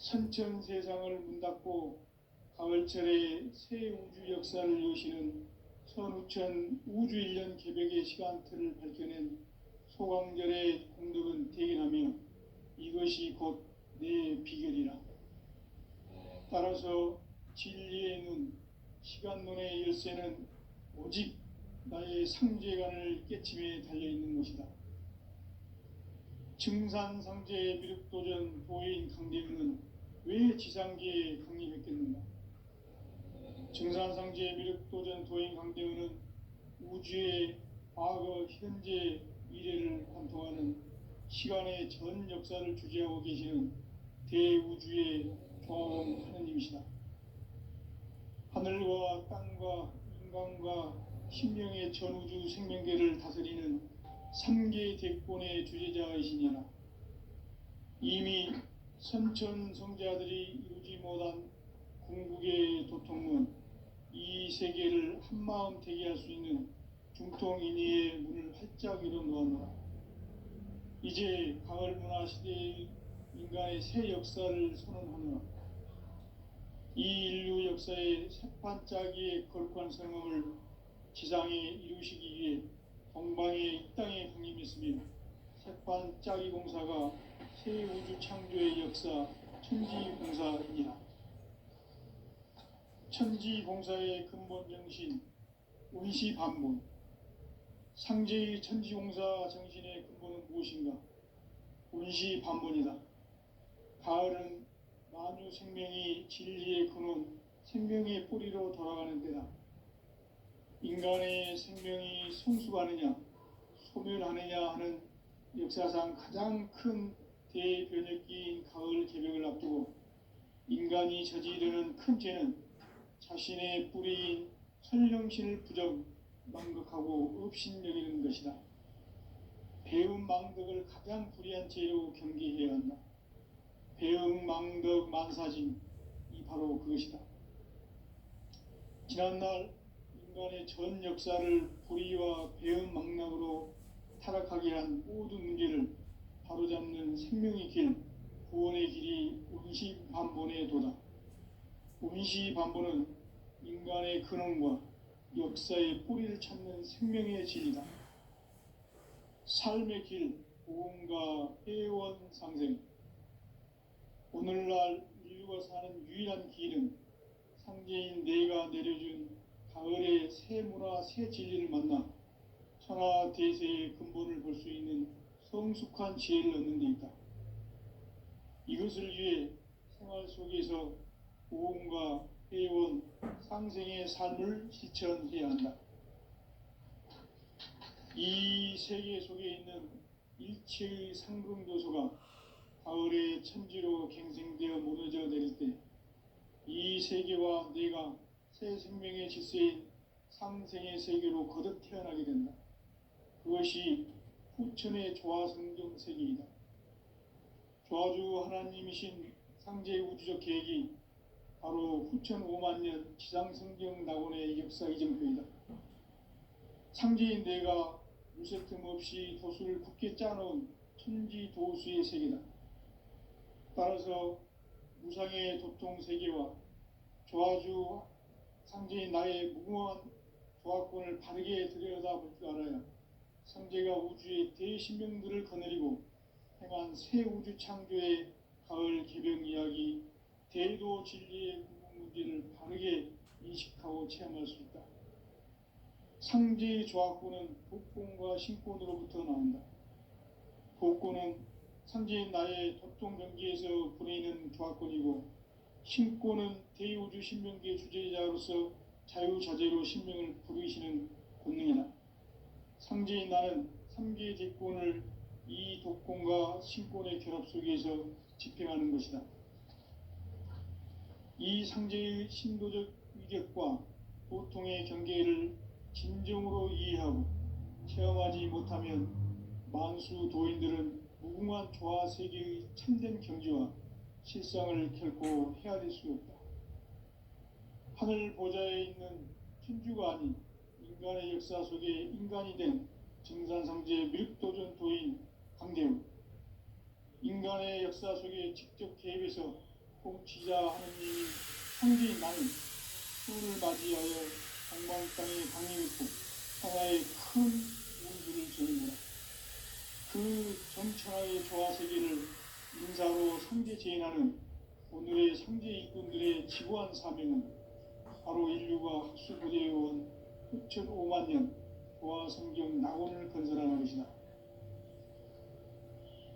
선천 세상을 문 닫고 가을철에 새 우주 역사를 여시는 선우천 우주일년 개벽의 시간틀을 밝혀낸 소강절의 공덕은 대견하며 이것이 곧 내 비결이라. 따라서 진리의 눈, 시간론의 열쇠는 오직 나의 상제관을 깨침에 달려있는 것이다. 증산상제의 미륵도전 도인 강대우는 왜 지상계에 강림했겠는가? 증산상제의 미륵도전 도인 강대우는 우주의 과거, 현재, 미래를 관통하는 시간의 전 역사를 주재하고 계시는 대우주의 조화공 하느님이시다. 하늘과 땅과 인간과 신명의 전우주 생명계를 다스리는 3계 대권의 주제자이시니라. 이미 선천 성자들이 이루지 못한 궁극의 도통문, 이 세계를 한마음 되게 할 수 있는 중통인의의 문을 활짝 열어놓았노라. 이제 가을 문화 시대의 인간의 새 역사를 선언하노라. 이 인류 역사의 새판짜기의 거룩한 성함을 지상에 이루시기 위해 동방의 이 땅에 강림했으며 새판짜기 공사가 새 우주 창조의 역사 천지공사이니라. 천지공사의 근본 정신 운시반본. 상제의 천지공사 정신의 근본은 무엇인가? 운시반본이다. 가을은 만유 생명이 진리의 근원, 생명의 뿌리로 돌아가는 때다. 인간의 생명이 성숙하느냐, 소멸하느냐 하는 역사상 가장 큰 대변혁기인 가을 개벽을 앞두고 인간이 저지르는 큰 죄는 자신의 뿌리인 설령신을 망극하고 업신여기는 것이다. 배음 망덕을 가장 불의한 죄로 경계해야 한다. 배음 망덕 만사짐, 이 바로 그것이다. 지난날 인간의 전 역사를 불의와 배음 망락으로 타락하게 한 모든 문제를 바로잡는 생명의 길, 구원의 길이 운시반본의 도다. 운시반본은 인간의 근원과 역사의 뿌리를 찾는 생명의 진리다. 삶의 길, 보험과 해원상생. 오늘날 인류가 사는 유일한 길은 상제인 내가 내려준 가을의 새 문화, 새 진리를 만나 천하대세의 근본을 볼 수 있는 성숙한 지혜를 얻는 데 있다. 이것을 위해 생활 속에서 보험과 해원, 상생의 삶을 실천해야 한다. 이 세계 속에 있는 일체의 상승도소가 가을의 천지로 갱생되어 무너져 내릴 때 이 세계와 내가 새 생명의 질서인 상생의 세계로 거듭 태어나게 된다. 그것이 후천의 조화성경 세계이다. 조화주 하나님이신 상제의 우주적 계획이 바로 후천 5만년 지상성경 낙원의 역사 이정표이다. 상제인 내가 무쇠틈 없이 도수를 굳게 짜놓은 천지도수의 세계다. 따라서 무상의 도통 세계와 조화주 상제인 나의 무궁한 조화권을 바르게 들여다볼 줄 알아야 상제가 우주의 대신명들을 거느리고 행한 새 우주 창조의 가을 개벽 이야기, 대도 진리의 궁극 문제를 바르게 인식하고 체험할 수 있다. 상제의 조화권은 복권과 신권으로부터 나온다. 복권은 상제인 나의 도통 경기에서 부리는 조화권이고, 신권은 대우주 신명계 주제자로서 자유자재로 신명을 부르시는 권능이다. 상제인 나는 3계 대권을 이 독권과 신권의 결합 속에서 집행하는 것이다. 이 상제의 신도적 위력과 보통의 경계를 진정으로 이해하고 체험하지 못하면 만수 도인들은 무궁한 조화 세계의 참된 경지와 실상을 결코 헤아릴 수 없다. 하늘 보좌에 있는 천주가 아닌 인간의 역사 속에 인간이 된 증산상제 미륵도전 도인 강대우. 인간의 역사 속에 직접 개입해서 통치자 하느님이 상제인 나는 수를 맞이하여 동방 땅에 강림했고 하나의 큰 운수를 전해노라. 그 정천하의 조화세계를 인사로 상제 제인하는 오늘의 상제 일꾼들의 지구한 사명은 바로 인류가 학수부대에 온 6,5만 년 조화성경 낙원을 건설하는 것이다.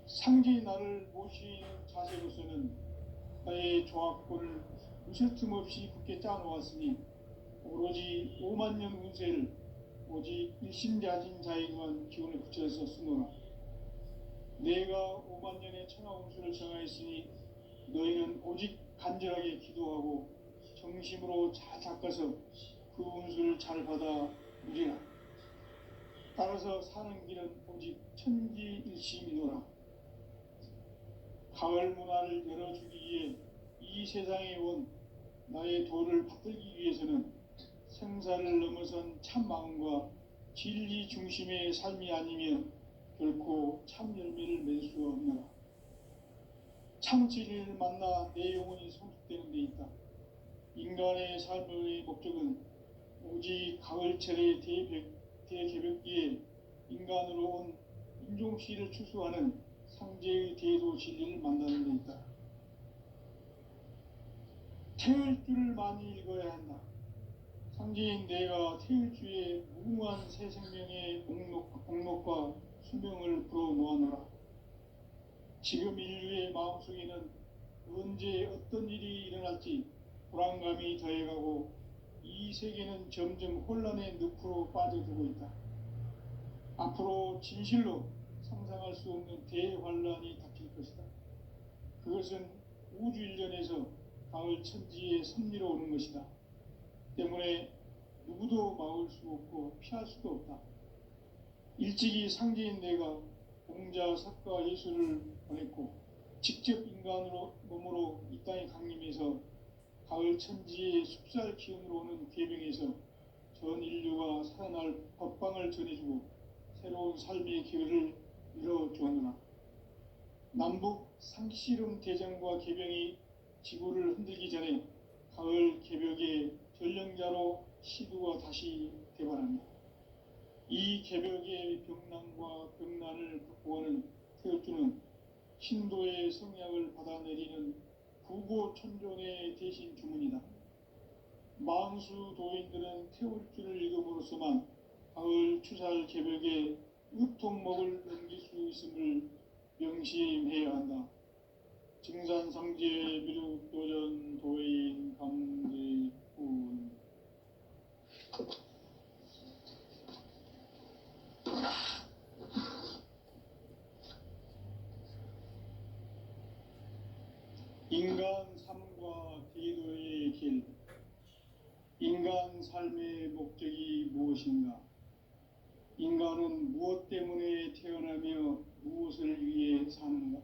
상제의 나를 모시는 자세로서는 나의 조합권을 무실 틈 없이 굳게 짜놓았으니 오로지 5만 년 운세를 오직 일심자진 자에게만 기운을 붙여서 쓰노라. 내가 5만 년의 천하 운수를 정하였으니 너희는 오직 간절하게 기도하고 정심으로 잘 닦아서 그 운수를 잘 받아 누리라. 따라서 사는 길은 오직 천지일심이노라. 가을 문화를 열어주기 위해 이 세상에 온 나의 도를 받들기 위해서는 생사를 넘어선 참 마음과 진리 중심의 삶이 아니면 결코 참 열매를 맺을 수 없노라. 참 진리를 만나 내 영혼이 성숙되는 데 있다. 인간의 삶의 목적은 오직 가을철의 대개벽기에 인간으로 온 인종시를 추수하는 상제의 대도 진리를 만나는 데 있다. 태을주를 많이 읽어야 한다. 상제인 내가 태을주의 무궁한 새 생명의 목록과 수명을 불어놓아노라. 지금 인류의 마음속에는 언제 어떤 일이 일어날지 불안감이 더해가고 이 세계는 점점 혼란의 늪으로 빠져들고 있다. 앞으로 진실로 상상할 수 없는 대환란이 닥칠 것이다. 그것은 우주 일련에서 가을 천지의 섭리로 오는 것이다. 때문에 누구도 막을 수 없고 피할 수도 없다. 일찍이 상제인 내가 공자, 석가, 예수를 보냈고 직접 인간으로 몸으로 이 땅에 강림해서 가을 천지의 숲살 기운으로 오는 계명에서 전 인류가 살아날 법방을 전해주고 새로운 삶의 기회를 열어주었노라. 남북 상씨름 대전과 계병이 지구를 흔들기 전에 가을 개벽의 전령자로 시두가 다시 대발한다. 이 개벽의 병난과 병난을 극복하는 태을주는 신도의 성약을 받아내리는 구고천존의 대신 주문이다. 만수 도인들은 태울주를 읽음으로써만 가을 추살 개벽의 으통목을 넘길 수 있음을 명심해야 한다. 증산상제 미륵도전 도인 감제군. 인간 삶과 기도의 길. 인간 삶의 목적이 무엇인가? 인간은 무엇 때문에 태어나며 무엇을 위해 사는가?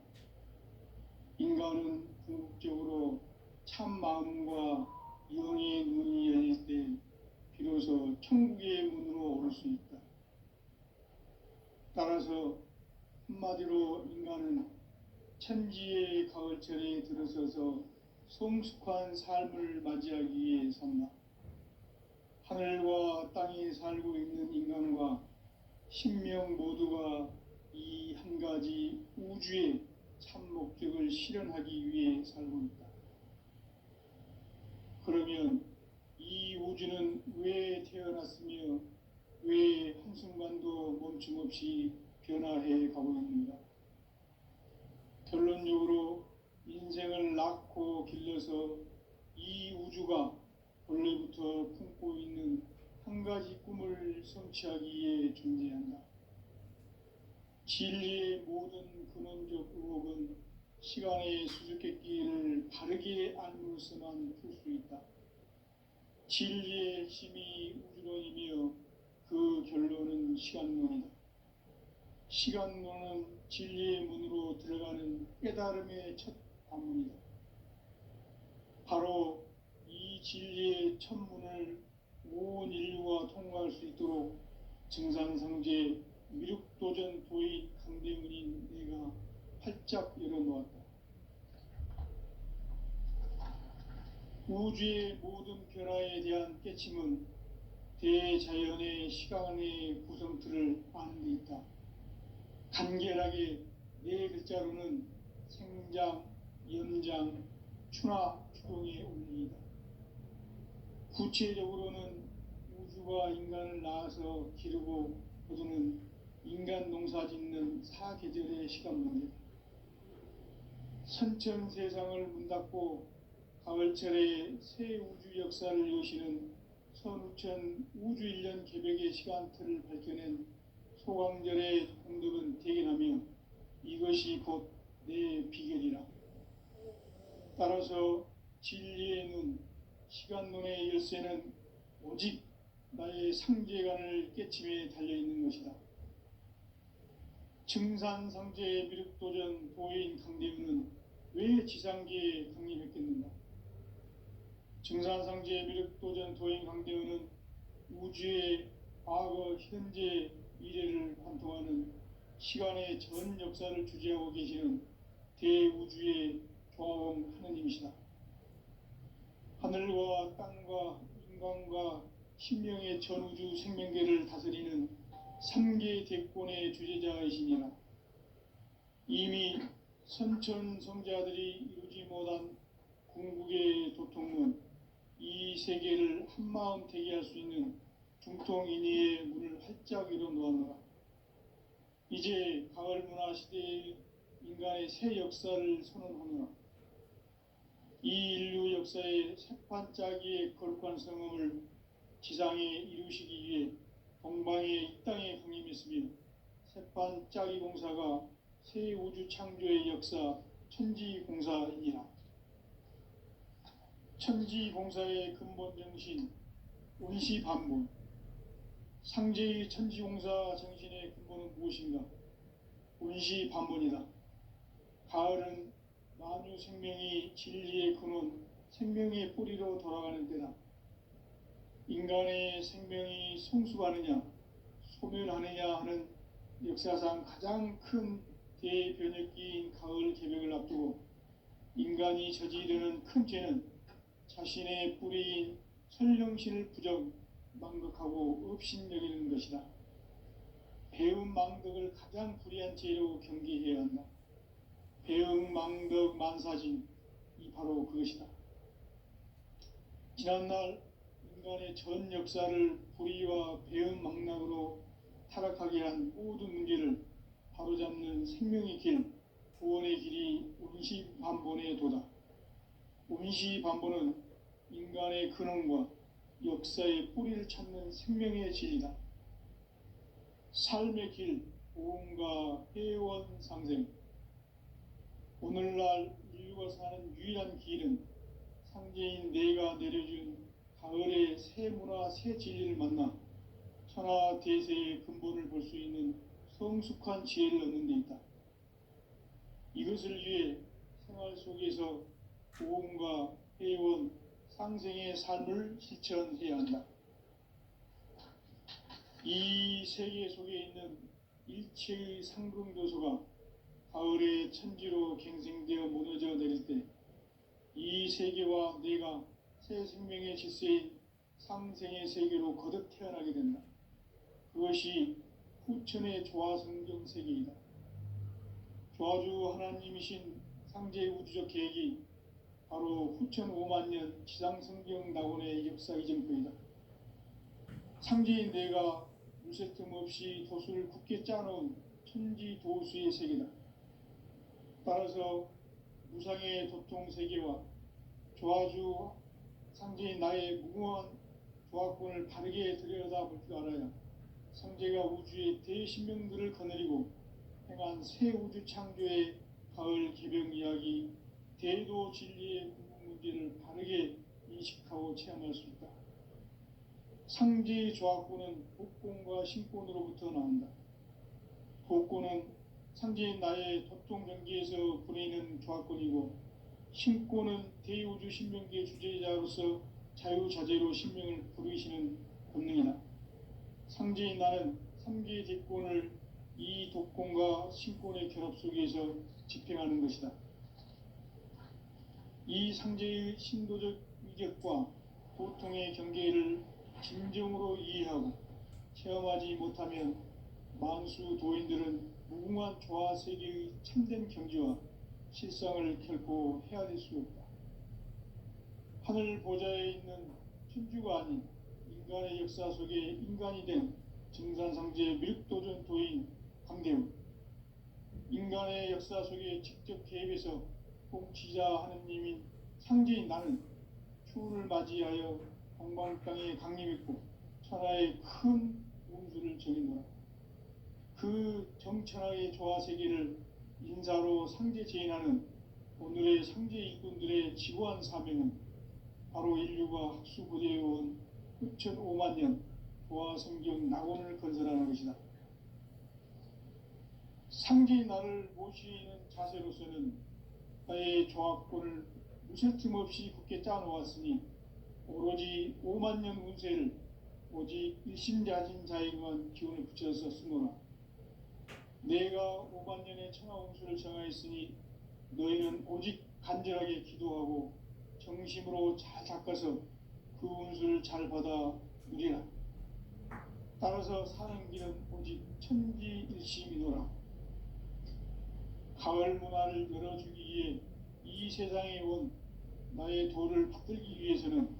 인간은 궁극적으로 참 마음과 영의 눈이 열릴 때 비로소 천국의 문으로 오를 수 있다. 따라서 한마디로 인간은 천지의 가을철에 들어서서 성숙한 삶을 맞이하기 위해 산다. 하늘과 땅에 살고 있는 인간과 신명 모두가 이 한 가지 우주의 참 목적을 실현하기 위해 살고 있다. 그러면 이 우주는 왜 태어났으며 왜 한순간도 멈춤 없이 변화해 가고 있는가? 결론적으로 인생을 낳고 길러서 이 우주가 원래부터 품고 있는 한 가지 꿈을 성취하기 위해 존재한다. 진리의 모든 근원적 의혹은 시간의 수수께끼를 바르게 알므로서만 풀 수 있다. 진리의 힘이 우주론이며 그 결론은 시간론이다. 시간론은 진리의 문으로 들어가는 깨달음의 첫 관문이다. 바로 이 진리의 첫 문을 온 인류가 통과할 수 있도록 증산상제 미륵도전 도인 강대문인 내가 활짝 열어놓았다. 우주의 모든 변화에 대한 깨침은 대자연의 시간의 구성틀을 아는 데 있다. 간결하게 네 글자로는 생장, 연장, 추나 추동의 원리이다. 구체적으로는 우주가 인간을 낳아서 기르고 거두는 인간 농사 짓는 사계절의 시간문이다. 선천 세상을 문닫고 가을철에 새 우주 역사를 여시는 선우천 우주 1년 개벽의 시간틀을 밝혀낸 소강절의 공덕은 대견하며 이것이 곧 내 비결이라. 따라서 진리의 눈, 시간론의 열쇠는 오직 나의 상제관을 깨침에 달려있는 것이다. 증산상제의 미륵도전 도인 강대우는 왜 지상계에 강림했겠는가? 증산상제의 미륵도전 도인 강대우는 우주의 과거, 현재, 미래를 관통하는 시간의 전 역사를 주재하고 계시는 대우주의 조화원 하느님이시다. 하늘과 땅과 인간과 신명의 전우주 생명계를 다스리는 3개 대권의 주제자이시니라. 이미 선천성자들이 이루지 못한 궁극의 도통은 이 세계를 한마음 되게 할 수 있는 중통인의의 문을 활짝 열어 놓았노라. 이제 가을 문화 시대의 인간의 새 역사를 선언하노라. 이 인류 역사의 새판짜기의 거룩한 성음을 지상에 이루시기 위해 동방의 이 땅에 강림했으며 새판짜기 공사가 새 우주 창조의 역사 천지공사이니라. 천지공사의 근본 정신 운시반본. 상제의 천지공사 정신의 근본은 무엇인가? 운시반본이다. 가을은 만유 생명이 진리의 근원, 생명의 뿌리로 돌아가는 때다. 인간의 생명이 성숙하느냐, 소멸하느냐 하는 역사상 가장 큰 대변혁기인 가을 개벽을 앞두고 인간이 저지르는 큰 죄는 자신의 뿌리인 설령신을 부정, 망극하고 업신여기는 것이다. 배움 망덕을 가장 불의한 죄로 경계해야 한다. 배움 망덕 만사진, 이 바로 그것이다. 지난날 인간의 전 역사를 불의와 배움 망락으로 타락하게 한 모든 문제를 바로잡는 생명의 길, 구원의 길이 운시반본의 도다. 운시반본은 인간의 근원과 역사의 뿌리를 찾는 생명의 진리다. 삶의 길, 보험과 회원 상생. 오늘날 인류가 사는 유일한 길은 상제인 내가 내려준 가을의 새 문화, 새 진리를 만나 천하 대세의 근본을 볼 수 있는 성숙한 지혜를 얻는 데 있다. 이것을 위해 생활 속에서 보험과 회원, 상생의 삶을 실천해야 한다. 이 세계 속에 있는 일체의 상승교소가 가을의 천지로 갱생되어 무너져 내릴 때 이 세계와 내가 새 생명의 질서인 상생의 세계로 거듭 태어나게 된다. 그것이 후천의 조화성경 세계이다. 조화주 하나님이신 상제의 우주적 계획이 바로 후천 5만년 지상성경 낙원의 역사 이전거이다. 상제인 내가 물새 틈 없이 도수를 굳게 짜놓은 천지도수의 세계다. 따라서 무상의 도통세계와 조화주 상제인 나의 무궁한 조화권을 바르게 들여다볼 줄 알아야 상제가 우주의 대신명들을 거느리고 행한 새 우주 창조의 가을 개벽 이야기, 대도 진리의 궁극 문제를 바르게 인식하고 체험할 수 있다. 상제의 조화권은 복권과 신권으로부터 나온다. 복권은 상제인 나의 도통 경계에서 부리는 조화권이고, 신권은 대우주 신명계의 주제자로서 자유자재로 신명을 부르시는 본능이다. 상제인 나는 3개의 대권을 이 독권과 신권의 결합 속에서 집행하는 것이다. 이 상제의 신도적 이격과 고통의 경계를 진정으로 이해하고 체험하지 못하면 만수 도인들은 무궁한 조화 세계의 참된 경지와 실상을 결코 헤아릴 수 없다. 하늘 보좌에 있는 천주가 아닌 인간의 역사 속에 인간이 된 증산상제 미륵도전 도인 강대우, 인간의 역사 속에 직접 개입해서 통치자 하느님인 상제인 나는 추운을 맞이하여 동방 땅에 강림했고 천하의 큰 운수를 정했노라. 그 정천하의 조화 세계를 인사로 상제 제인하는 오늘의 상제 일꾼들의 지고한 사명은 바로 인류가 학수고대해온 6,500만 년 조화 성경 낙원을 건설하는 것이다. 상제의 나를 모시는 자세로서는 나의 조합권을 무쇠 틈 없이 굳게 짜놓았으니 오로지 5만 년 운세를 오직 일심자진 자에게만 기운을 붙여서 쓰노라. 내가 5만 년의 천하 운수를 정하였으니 너희는 오직 간절하게 기도하고 정심으로 잘 닦아서 그 운수를 잘 받아 누리라. 따라서 사는 길은 오직 천지일심이노라. 가을 문화를 열어주기 위해 이 세상에 온 나의 도를 받들기 위해서는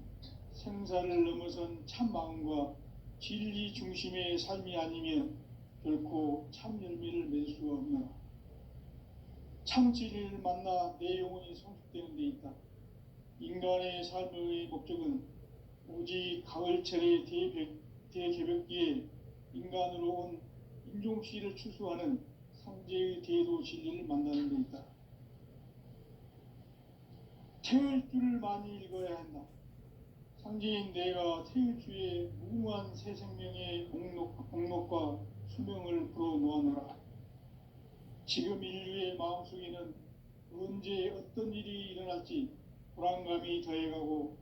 생사를 넘어선 참 마음과 진리 중심의 삶이 아니면 결코 참 열매를 맺을 수가 없노라. 참 진리를 만나 내 영혼이 성숙되는 데 있다. 인간의 삶의 목적은 오직 가을철의 대개벽기에 인간으로 온 인종씨를 추수하는 상제의 대도 진리를 만나는 데 있다. 태을 줄을 많이 읽어야 한다. 상제인 내가 태을 주에 무궁한 새 생명의 목록과 수명을 불어놓아노라. 지금 인류의 마음속에는 언제 어떤 일이 일어날지 불안감이 더해가고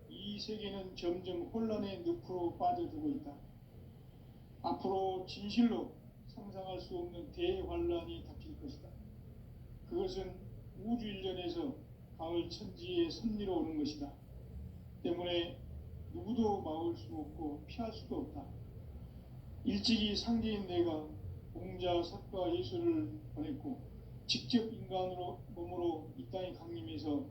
이 세계는 점점 혼란의 늪으로 빠져들고 있다. 앞으로 진실로 상상할 수 없는 대환란이 닥칠 것이다. 그것은 우주 일련에서 가을 천지의 섭리로 오는 것이다. 때문에 누구도 막을 수 없고 피할 수도 없다. 일찍이 상제인 내가 공자, 석가, 예수를 보냈고 직접 인간으로 몸으로 이 땅에 강림해서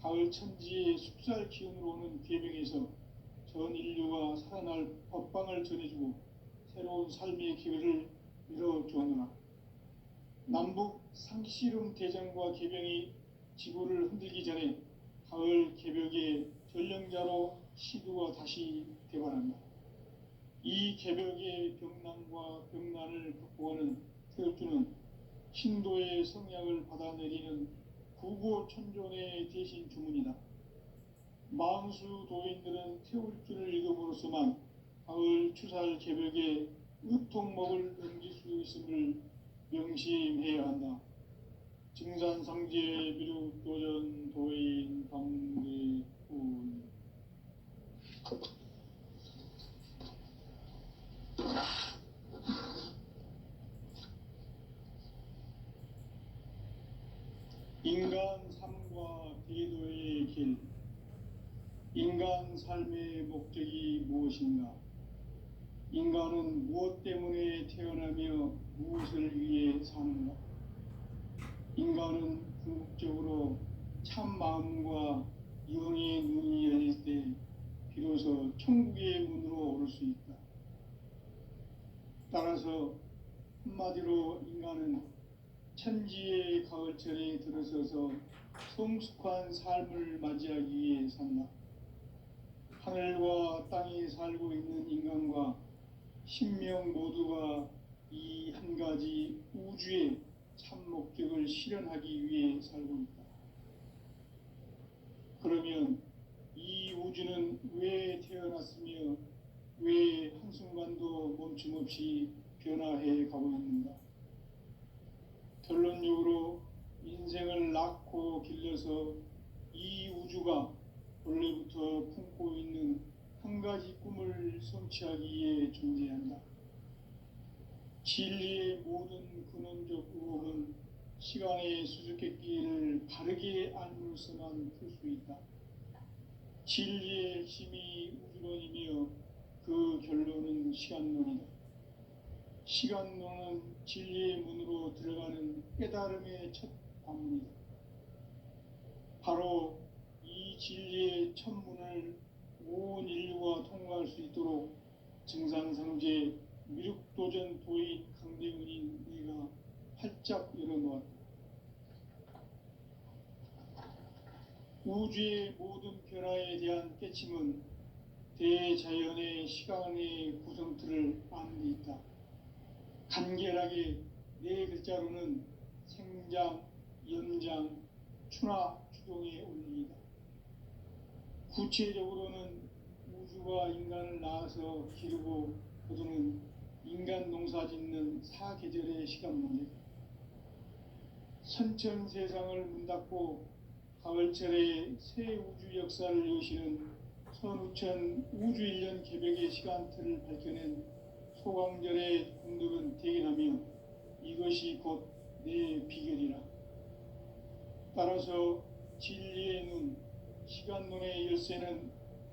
가을 천지의 숲살 기운으로 오는 계명에서 전 인류가 살아날 법방을 전해주고 새로운 삶의 기회를 열어주었노라. 남북 상씨름 대전과 개병이 지구를 흔들기 전에 가을 개벽의 전령자로 시두가 다시 대발한다. 이 개벽의 병난과 병난을 극복하는 태울주는 신도의 성약을 받아내리는 구고천존의 대신 주문이다. 만수 도인들은 태울주를 읽음으로써만 가을 추살 개벽의 의통목을 넘길 수 있음을 명심해야 한다. 증산상제 미륵도전 도인 강대훈. 인간 삶과 대도의 길. 인간 삶의 목적이 무엇인가? 인간은 무엇 때문에 태어나며 무엇을 위해 사는가? 인간은 궁극적으로 참 마음과 영의 눈이 열릴 때 비로소 천국의 문으로 오를 수 있다. 따라서 한마디로 인간은 천지의 가을철에 들어서서 성숙한 삶을 맞이하기 위해 산다. 하늘과 땅에 살고 있는 인간과 신명 모두가 이 한 가지 우주의 참 목적을 실현하기 위해 살고 있다. 그러면 이 우주는 왜 태어났으며 왜 한순간도 멈춤없이 변화해 가고 있는가? 결론적으로 인생을 낳고 길러서 이 우주가 원래부터 품고 있는 한 가지 꿈을 성취하기 위해 존재한다. 진리의 모든 근원적 의혹은 시간의 수수께끼를 바르게 알므로서만 풀 수 있다. 진리의 핵심이 우주론이며 그 결론은 시간론이다. 시간론은 진리의 문으로 들어가는 깨달음의 첫 관문이다. 바로 이 진리의 첫 문을 온 인류가 통과할 수 있도록 증산상제 미륵도전 도인 강대훈인 네가 활짝 열어놓았다. 우주의 모든 변화에 대한 깨침은 대자연의 시간의 구성틀을 아는 데 있다. 간결하게 네 글자로는 생장, 연장, 추나 추동의 원리이다. 구체적으로는 우주가 인간을 낳아서 기르고 거두는 인간 농사 짓는 사계절의 시간론이다. 선천 세상을 문 닫고 가을철에 새 우주 역사를 여시는 선우천 우주 1년 개벽의 시간틀을 밝혀낸 소강절의 공덕은 대견하며 이것이 곧 내 비결이라. 따라서 진리의 눈, 시간론의 열쇠는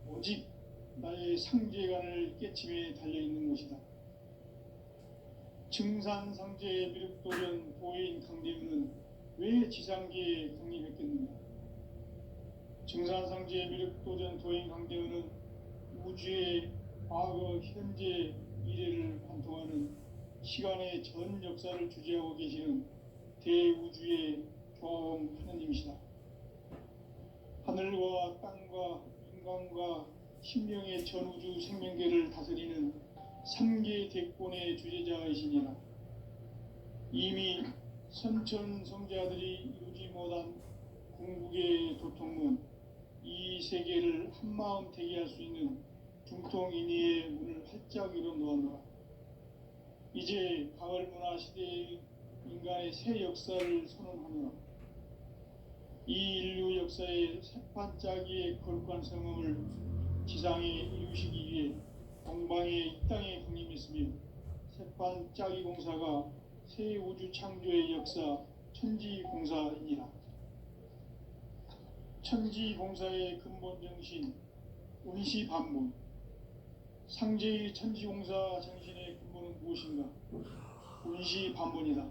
오직 나의 상제관을 깨침에 달려있는 것이다. 증산상제의 미륵도전 도인 강대훈은 왜 지상계에 강림했겠는가? 증산상제의 미륵도전 도인 강대훈은 우주의 과거, 현재, 미래를 관통하는 시간의 전 역사를 주재하고 계시는 대우주의 교황 하느님이시다. 하늘과 땅과 인간과 신명의 전우주 생명계를 다스리는 3계 대권의 주재자이시니라. 이미 선천 성자들이 이루지 못한 궁극의 도통문, 이 세계를 한마음 되게 할 수 있는 중통인의의 문을 활짝 열어놓았노라. 이제 가을 문화 시대의 인간의 새 역사를 선언하노라. 이 인류 역사의 새반짝이의 거룩한 성음을 지상에 이루시기 위해 동방의 이 땅에 강림했으며 새반짝이 공사가 새 우주 창조의 역사 천지공사이니라. 천지공사의 근본 정신 운시반문, 상제의 천지공사 정신의 근본은 무엇인가? 운시반문이다.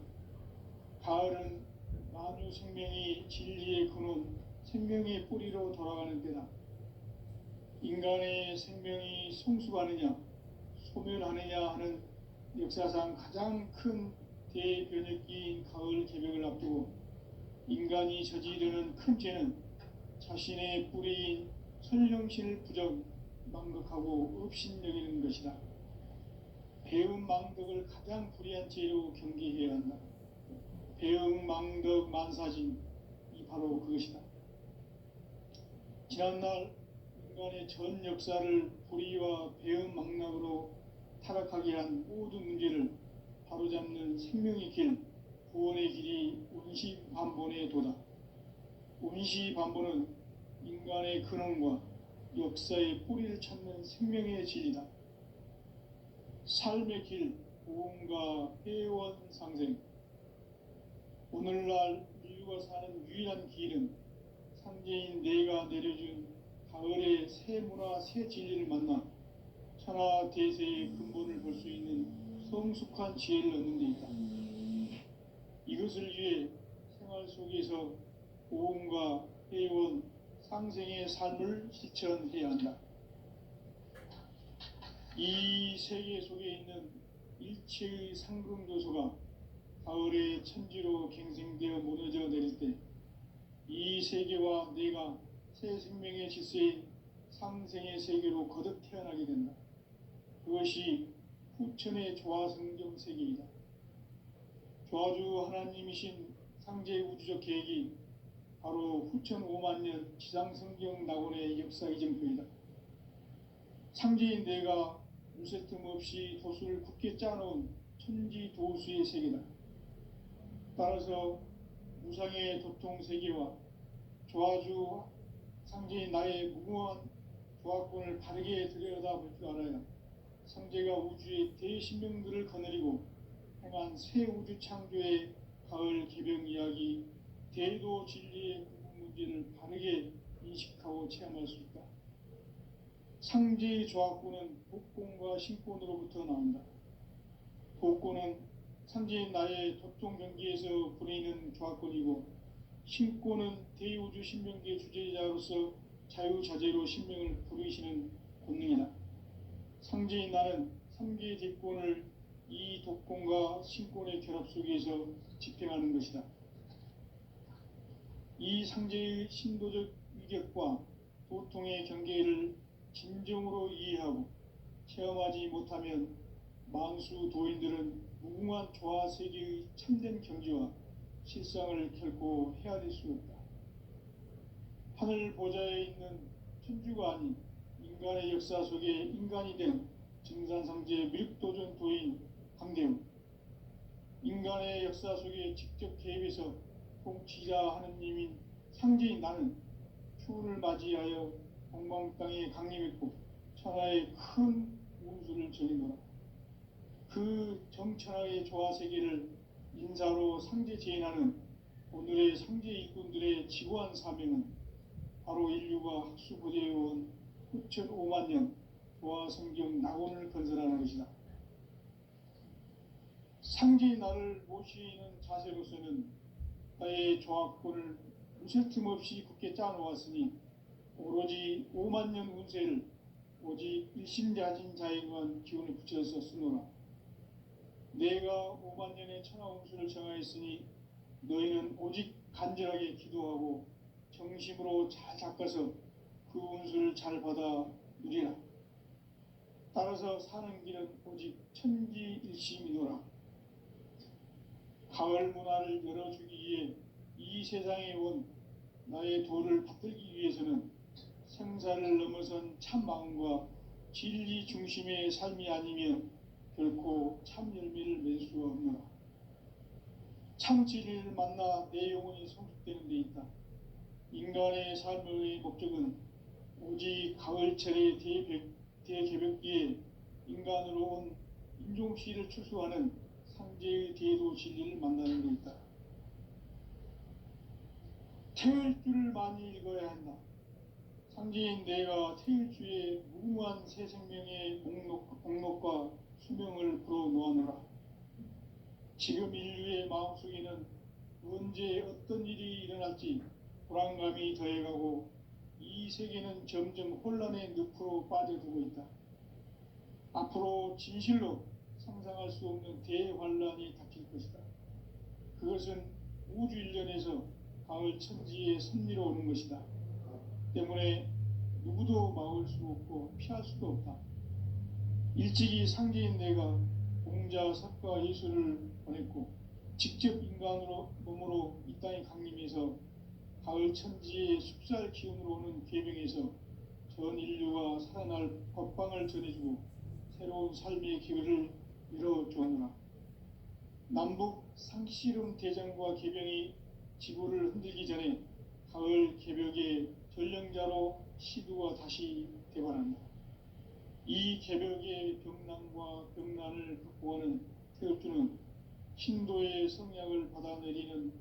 가을은 만유 생명이 진리의 근원, 생명의 뿌리로 돌아가는 때다. 인간의 생명이 성숙하느냐, 소멸하느냐 하는 역사상 가장 큰 대변혁기인 가을 개벽을 앞두고 인간이 저지르는 큰 죄는 자신의 뿌리인 선령신을 부정, 망덕하고 업신여기는 것이다. 배움 망덕을 가장 불의한 죄로 경계해야 한다. 배움 망덕 만사진이 바로 그것이다. 지난날 인간의 전 역사를 불의와 배움 망락으로 타락하게 한 모든 문제를 바로잡는 생명의 길, 구원의 길이 운시반본의 도다. 운시반본은 인간의 근원과 역사의 뿌리를 찾는 생명의 진리다. 삶의 길, 보험과 회원 상생. 오늘날 인류가 사는 유일한 길은 상제인 내가 내려준 가을의 새 문화, 새 진리를 만나 천하 대세의 근본을 볼 수 있는 성숙한 지혜를 얻는 데 있다. 이것을 위해 생활 속에서 보험과 회원, 상생의 삶을 실천해야 한다. 이 세계 속에 있는 일체의 상승조소가 가을의 천지로 갱생되어 무너져 내릴 때 이 세계와 내가 새 생명의 질서인 상생의 세계로 거듭 태어나게 된다. 그것이 후천의 조화성경 세계이다. 조화주 하나님이신 상제 우주적 계획이 바로 후천 5만 년 지상성경 낙원의 역사 이정표이다. 상제인 내가 물새틈 없이 도수를 굳게 짜놓은 천지 도수의 세계다. 따라서 무상의 도통 세계와 조화주 상제인 나의 무궁한 조화권을 바르게 들여다볼 줄 알아야 상제가 우주의 대신명들을 거느리고 행한 새 우주 창조의 가을 개병 이야기, 대도 진리의 궁극 문제를 바르게 인식하고 체험할 수 있다. 상제의 조합구는 복권과 신권으로부터 나온다. 복권은 상제인 나의 토종 경기에서 부리는 조합권이고, 신권은 대우주 신명기의 주제자로서 자유자재로 신명을 부르시는 권능이다. 상제인 나는 3개의 대권을 이 독권과 신권의 결합 속에서 집행하는 것이다. 이 상제의 신도적 위격과 도통의 경계를 진정으로 이해하고 체험하지 못하면 만수 도인들은 무궁한 조화세계의 참된 경지와 실상을 결코 헤아릴 수 없다. 하늘 보좌에 있는 천주가 아닌 인간의 역사 속에 인간이 된 증산상제 밀도전 도인 강대웅, 인간의 역사 속에 직접 개입해서 통치자 하느님인 상제인 나는 추운을 맞이하여 동방 땅에 강림했고 천하의 큰 운수를 전해노라. 그 정천하의 조화세계를 인사로 상제 제인하는 오늘의 상제 일꾼들의 지고한 사명은 바로 인류가 학수고대해온 후천 5만 년 조화성경 낙원을 건설하는 것이다. 상제의 나를 모시는 자세로서는 나의 조합권을 무쇠 틈 없이 굳게 짜놓았으니 오로지 5만 년 운세를 오직 일심자진 자에게만 기운을 붙여서 쓰노라. 내가 5만 년의 천하 운수를 정하였으니 너희는 오직 간절하게 기도하고 정심으로 잘 닦아서 그 운수를 잘 받아 누리라. 따라서 사는 길은 오직 천지일심이노라. 가을 문화를 열어주기 위해 이 세상에 온 나의 도를 받들기 위해서는 생사를 넘어선 참 마음과 진리 중심의 삶이 아니면 결코 참 열매를 맺을 수 없노라. 참 진리를 만나 내 영혼이 성숙되는 데 있다. 인간의 삶의 목적은 오직 가을철의 대개벽기에 인간으로 온 인종씨를 추수하는 상제의 대도 진리를 만나는 데 있다. 태을 줄을 많이 읽어야 한다. 상제인 내가 태일주의 무궁한 새 생명의 목록과 수명을 불어놓아노라. 지금 인류의 마음속에는 언제 어떤 일이 일어날지 불안감이 더해가고 이 세계는 점점 혼란의 늪으로 빠져들고 있다. 앞으로 진실로 상상할 수 없는 대환란이 닥칠 것이다. 그것은 우주 일련에서 가을 천지의 섭리로 오는 것이다. 때문에 누구도 막을 수 없고 피할 수도 없다. 일찍이 상제인 내가 공자, 석가, 예수를 보냈고 직접 인간으로 몸으로 이 땅에 강림해서 가을 천지의 숲살 기운으로 오는 계명에서 전 인류가 살아날 법방을 전해주고 새로운 삶의 기회를 열어주었노라. 남북 상씨름 대장과 계병이 지구를 흔들기 전에 가을 개벽의 전령자로 시두가 다시 되관한다. 이 개벽의 병난과 병난을 극복하는 태울주는 신도의 성약을 받아내리는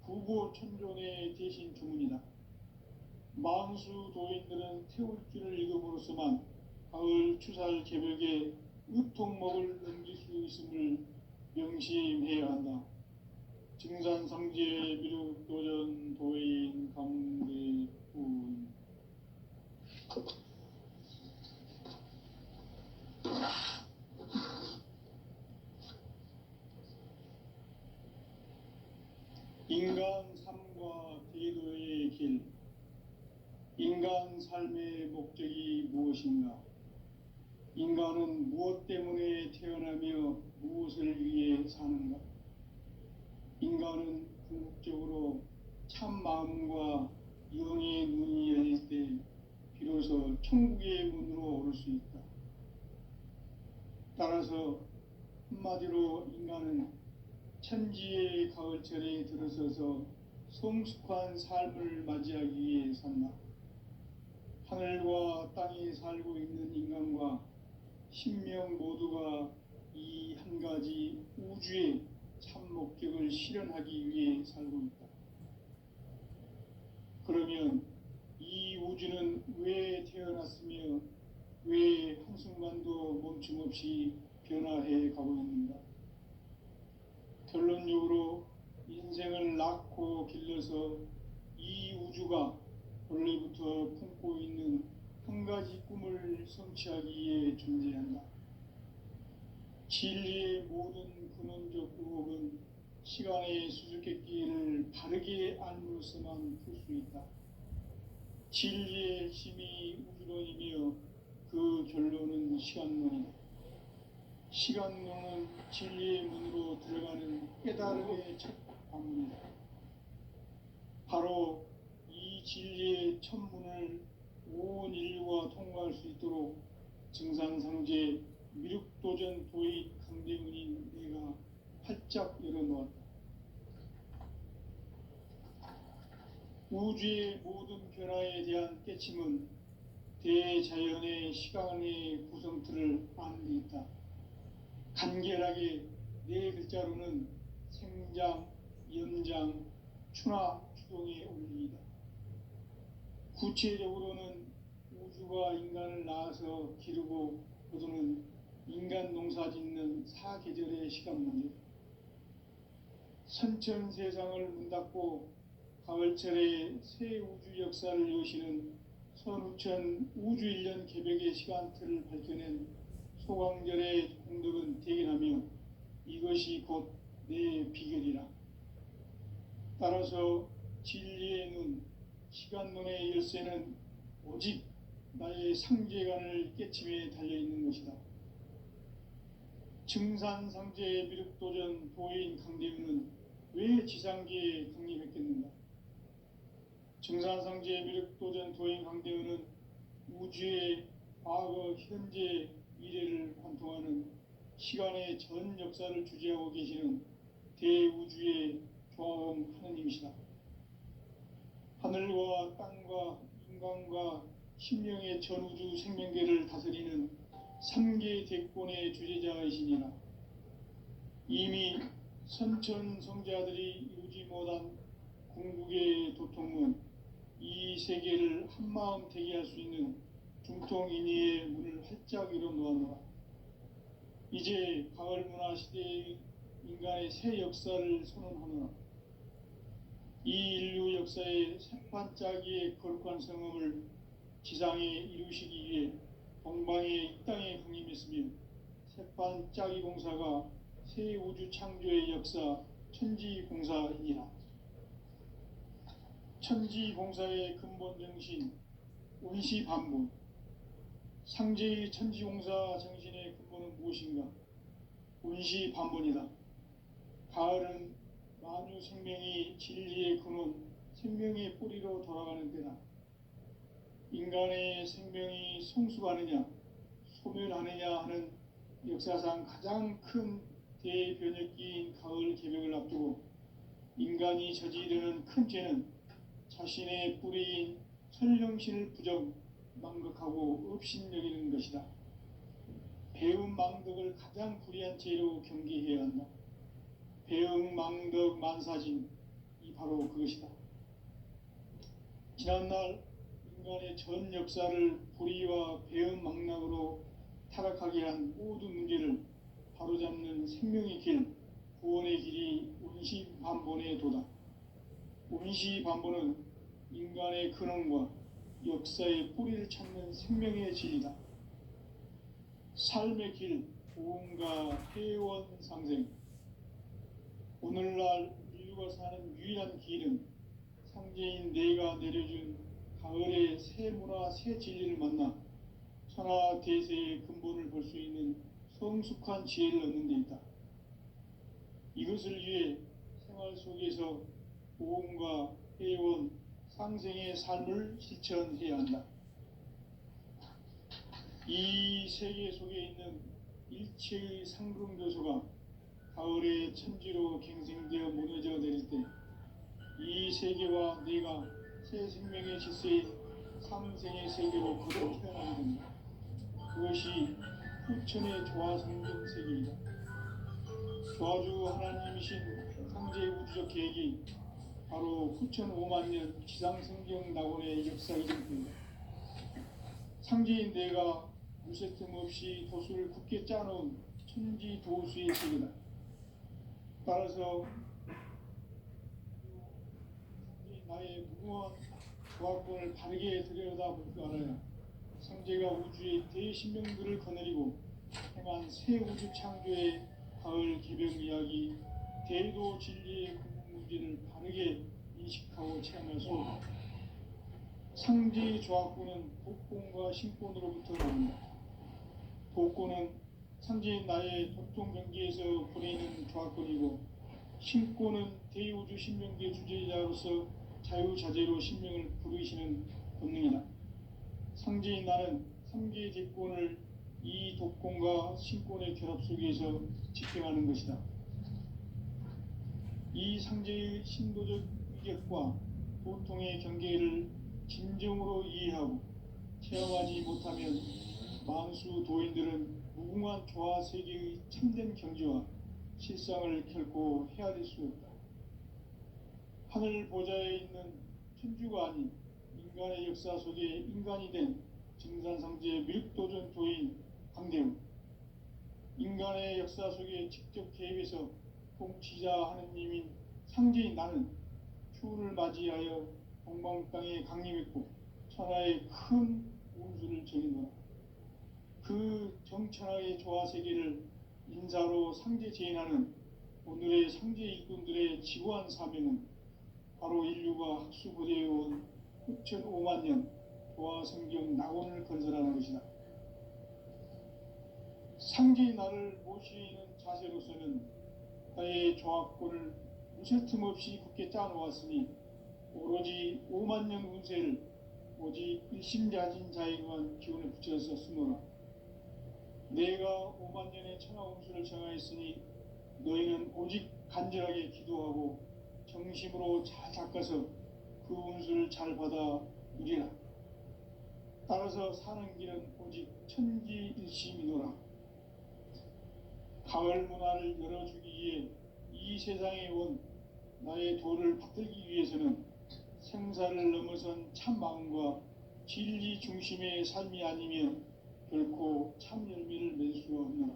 구고천존의 대신 주문이다. 만수 도인들은 태울주를 읽음으로써만 가을 추살 개벽의 의통목을 넘길 수 있음을 명심해야 한다. 증산상제 미륵도전 도인 강대훈. 인간 삶과 대도의 길. 인간 삶의 목적이 무엇인가? 인간은 무엇 때문에 태어나며 무엇을 위해 사는가? 인간은 궁극적으로 참 마음과 영의 눈이 열릴 때 비로소 천국의 문으로 오를 수 있다. 따라서 한마디로 인간은 천지의 가을철에 들어서서 성숙한 삶을 맞이하기 위해 산다. 하늘과 땅에 살고 있는 인간과 신명 모두가 이 한 가지 우주의 참 목적을 실현하기 위해 살고 있다. 그러면 이 우주는 왜 태어났으며 왜 한순간도 멈춤 없이 변화해 가고 있는가? 결론적으로 인생을 낳고 길러서 이 우주가 원래부터 품고 있는 한 가지 꿈을 성취하기 위해 존재한다. 진리의 모든 근원적 의혹은 시간의 수수께끼를 바르게 알므로서만 풀 수 있다. 진리의 핵심이 우주론이며 그 결론은 시간론이다. 시간론은 진리의 문으로 들어가는 깨달음의 첫 방문이다. 바로 이 진리의 첫 문을 온 인류가 통과할 수 있도록 증산상제 미륵도전 도인 강대문인 내가 활짝 열어놓았다. 우주의 모든 변화에 대한 깨침은 대자연의 시간의 구성틀을 아는 데 있다. 간결하게 네 글자로는 생장, 연장, 추나 추동의 원리이다. 구체적으로는 우주가 인간을 낳아서 기르고 거두는 인간 농사 짓는 사계절의 시간 문제, 선천 세상을 문 닫고 가을철에 새 우주 역사를 여시는 선우천 우주 1년 개벽의 시간틀을 밝혀낸 소강절의 공덕은 대견하며 이것이 곧 내 비결이라. 따라서 진리의 눈, 시간론의 열쇠는 오직 나의 상제관을 깨침에 달려있는 것이다. 증산상제의 미륵도전 도인 강대윤은 왜 지상계에 강림했겠는가? 증산상제의 미륵도전 도인 강대윤은 우주의 과거, 현재, 미래를 관통하는 시간의 전 역사를 주재하고 계시는 대우주의 조화원 하느님이시다. 하늘과 땅과 인간과 신명의 전우주 생명계를 다스리는 3개 대권의 주제자이시니라. 이미 선천성자들이 이루지 못한 궁극의 도통은 이 세계를 한마음 되게 할 수 있는 중통인의의 문을 활짝 열어놓았노라. 이제 가을 문화 시대의 인간의 새 역사를 선언하노라. 이 인류 역사의 새반짝이의 거룩한 성음을 지상에 이루시기 위해 동방의 이 땅에 강림했으며 새반짝이 공사가 새 우주 창조의 역사 천지공사이니라. 천지공사의 근본 정신 원시반본, 상제의 천지공사 정신의 근본은 무엇인가? 원시반본이다. 가을은 만유 생명이 진리의 근원, 생명의 뿌리로 돌아가는 때다. 인간의 생명이 성숙하느냐, 소멸하느냐 하는 역사상 가장 큰 대변혁기인 가을 개벽을 앞두고 인간이 저지르는 큰 죄는 자신의 뿌리인 설령신을 부정, 망극하고 업신여기는 것이다. 배움 망덕을 가장 불의한 죄로 경계해야 한다. 배움 망덕 만사진, 이 바로 그것이다. 지난날 인간의 전 역사를 불의와 배움 망락으로 타락하게 한 모든 문제를 바로잡는 생명의 길, 구원의 길이 원시반본의 도다. 원시반본은 인간의 근원과 역사의 뿌리를 찾는 생명의 진리다. 삶의 길, 보험과 회원 상생. 오늘날 인류가 사는 유일한 길은 상제인 내가 내려준 가을의 새 문화, 새 진리를 만나 천하 대세의 근본을 볼 수 있는 성숙한 지혜를 얻는 데 있다. 이것을 위해 생활 속에서 보험과 회원, 상생의 삶을 실천해야 한다. 이 세계 속에 있는 일체의 상승교소가 가을의 천지로 갱생되어 무너져 내릴 때 이 세계와 내가 새 생명의 질서인 상생의 세계로 거듭 태어나게 된다. 그것이 후천의 조화성경 세계이다. 조화주 하나님이신 상제의 우주적 계획이 바로 후천 5만 년 지상성경 낙원의 역사 이전입니다. 상제인 내가 무쇠틈 없이 도수를 굳게 짜놓은 천지도수의 세계다. 따라서 나의 무궁한 조합권을 바르게 들여다볼 줄 알아야 상제가 우주의 대신명들을 거느리고 행한 새 우주 창조의 가을 개벽 이야기, 대도 진리의 궁극 문제를 바르게 인식하고 체험할 수 없다. 상제의 조합권은 독권과 신권으로부터 나온다. 독권은 상제인 나의 독종 경계에서 보내는 조합권이고, 신권은 대우주 신명계 주제자로서 자유자재로 신명을 부르시는 본능이다. 상제인 나는 3개의 대권을 이 독권과 신권의 결합 속에서 집행하는 것이다. 이 상제의 신도적 위격과 보통의 경계를 진정으로 이해하고 체험하지 못하면 만수 도인들은 무궁한 조화 세계의 참된 경지와 실상을 결코 헤아릴 수 없다. 하늘 보좌에 있는 천주가 아닌 인간의 역사 속에 인간이 된 증산상제의 밀도전 도인 강대웅, 인간의 역사 속에 직접 개입해서 통치자 하느님인 상제인 나는 추운을 맞이하여 동방 땅에 강림했고 천하의 큰 운수를 정인노라. 그 정천하의 조화 세계를 인사로 상제 제인하는 오늘의 상제 일꾼들의 지구한 사명은 바로 인류가 학수고대해온 6,500만 년 조화 성경 낙원을 건설하는 것이다. 상제의 나를 모시는 자세로서는 나의 조합권을 무쇠틈 없이 굳게 짜놓았으니 오로지 5만 년 운세를 오직 일심자진 자에게만 기운을 붙여서 쓰노라. 내가 5만 년의 천하 운수를 정하였으니 너희는 오직 간절하게 기도하고 정심으로 잘 닦아서 그 운수를 잘 받아 누리라. 따라서 사는 길은 오직 천지일심이노라. 가을 문화를 열어주기 위해 이 세상에 온 나의 도를 받들기 위해서는 생사를 넘어선 참 마음과 진리 중심의 삶이 아니면 결코 참 열매를 맺을 수가 없노라.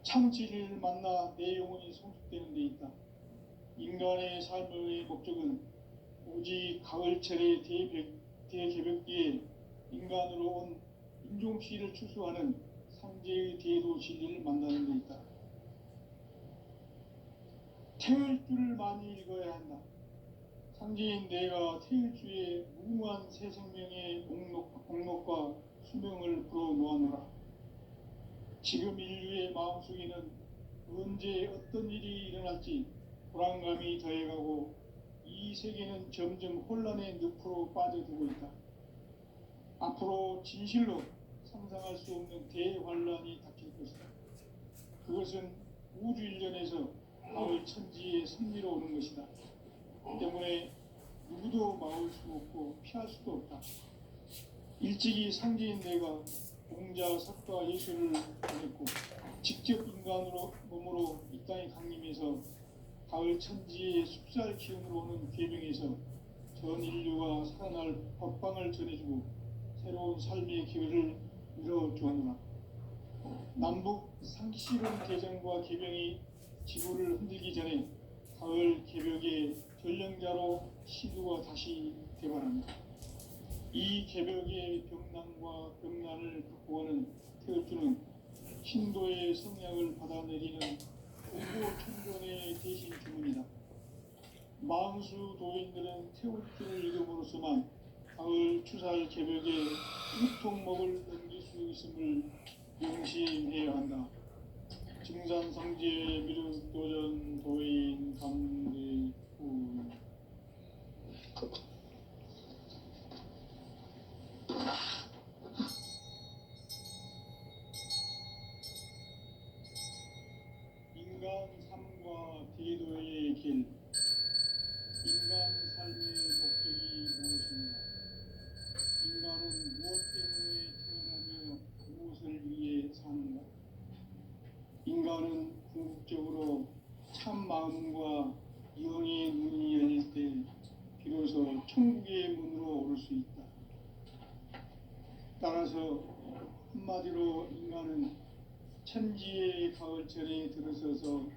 참 진리를 만나 내 영혼이 성숙되는 데 있다. 인간의 삶의 목적은 오직 가을철의 대개벽기에 인간으로 온 인종피를 추수하는 상제의 대도 진리를 만나는 데 있다. 태을 줄을 많이 읽어야 한다. 상제인 내가 태일주의 무궁한 새 생명의 목록과 수명을 불어놓아노라. 지금 인류의 마음속에는 언제 어떤 일이 일어날지 불안감이 더해가고 이 세계는 점점 혼란의 늪으로 빠져들고 있다. 앞으로 진실로 상상할 수 없는 대환란이 닥칠 것이다. 그것은 우주 일련에서 가을 천지의 섭리로 오는 것이다. 때문에 누구도 막을 수 없고 피할 수도 없다. 일찍이 상제인 내가 공자, 석가, 예수를 보냈고 직접 인간으로 몸으로 이 땅에 강림해서 가을 천지의 숲살 기운으로 오는 계명에서 전 인류가 살아날 법방을 전해주고 새로운 삶의 기회를 열어주었노라. 남북 상시론 개정과 개병이 지구를 흔들기 전에 가을 개벽의 전령자로 시두가 다시 되관합니다. 이 개벽의 병난과 병난을 극복하는 태을주는 신도의 성향을 받아내리는 공고 천존의 대신 주문이다. 만수 도인들은 태울주를 읽음으로써만 가을 추살 개벽의 유통목을 넘길 수 있음을 명심해야 한다. 증산상제의 미륵도전 도인 강대훈. 인간 삶과 대도의 길. 인간 삶의 목적이 무엇인가? 인간은 무엇 때문에 태어나며 무엇을 위해 사는가? 인간은 궁극적으로 참 마음과 영의 문이 열릴 때 비로소 천국의 문으로 오를 수 있다. 따라서 한마디로 인간은 천지의 가을철에 들어서서